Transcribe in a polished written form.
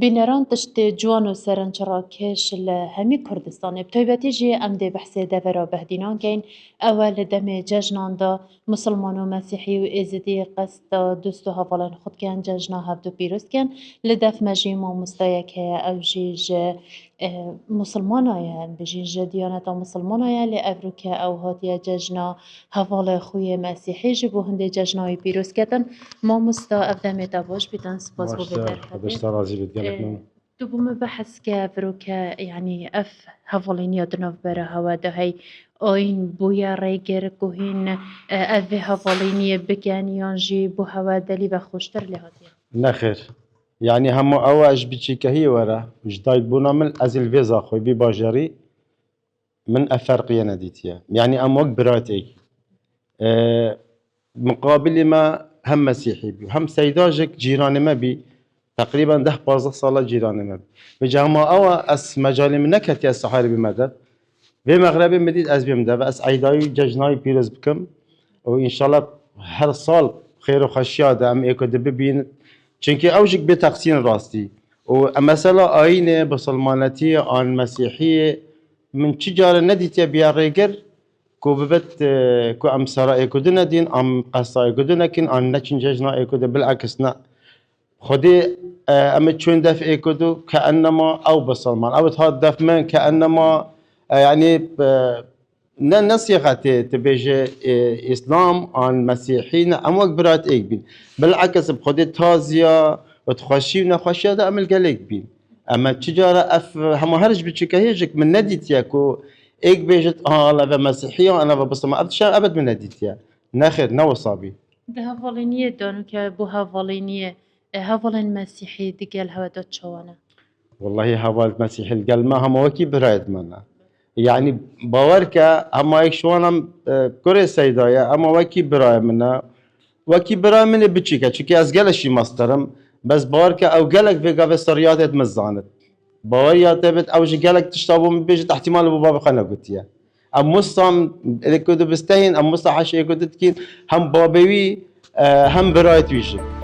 بینەران تشتê ciwan û serençerakêş li hemî Kurdistanê bi taybetî jî em dê behsê devera behdînankên ew e li demê cejnan de Musilman û Mesîhî û Êzidî qesda dust û hevalên xwe dikin cejna hevdû pîroz bikin. Li dev me jî mamosteyek heye ew jî ji Musilmanan ye em bijîn ji diyaneta Musilmanan ye lê ev rûke ew hatiye cejna hevalê xwe yê Mesîhî jî bo hindê cejna wî pîroz ketin. Mamosta ev demê te baş bîtin spas bû vê derfetê. Tu bû min behezke firoke yanî ev hevalîniya di navbera hewa de hey ayîn bûye rêgir ku hîn ev vê hevalîniyê bikin yan jî bû hewa delî ve xweştir lê hatiye? نخیر یعنی همه اواج بچیکهی وره جداید بونا من از الویزا خوی بی باجری من افرقیه ندیتیه یعنی ام وقت براتي مقابل ما هم مسيحي بي هم سيداجك جيران ما بي تقريبا 10-15 سالة جيران ما بي بجامعة أوا أس مجالي من نكتي السحاري بمدد في مغربي مديد أز بمدد وأس عيداي ججناي بيرز بكم وإن شاء الله هر سال خير وخشيادة أم إيكو دببين çünkü evcik bir taksin rastı. O mesela aynı Müslümanati an Mesihiyye min çicara ne diyte bir araya gel ko bebet ko am sara ekuduna din am qasa ekuduna kin an neçin cejna ekudu bilakis na خدي أما تشون دف إيكودو كأنما أو بسلمان أو تهاد دف من كأنما يعني نصيحة تبيجي إسلام عن مسيحيين أما برات إيك بين بالعكس بخدي تازيا وتخشي ونخشي هذا أمل قالك بين أما تجارة هم هرج بتشكهيجك من نديتيا كو إيك بيجت لا مسيحية أنا بسلمان أبد من نديتيا ناخر نوصابي ده hevalîniyê danu ke bu hevalîniyê hevalên Mesîhî digel hewa de çawane. والله هوال مسيح القلمة هم وكي برايد منا يعني باوركا هم هيك شوانم كوري سيدايا اما وكي براي منا وكي براي من بتشيكا چونكي از قلشي مسترم بس باوركا او قلك في قاف سريات مزانت باوريا تبت او جي قلك تشتابو من بيجت احتمال ابو بابا خنا قلتيا ام مصام اللي كنتو بستهين ام مصا حشي كنتو تكين هم بابوي هم برايت ويشك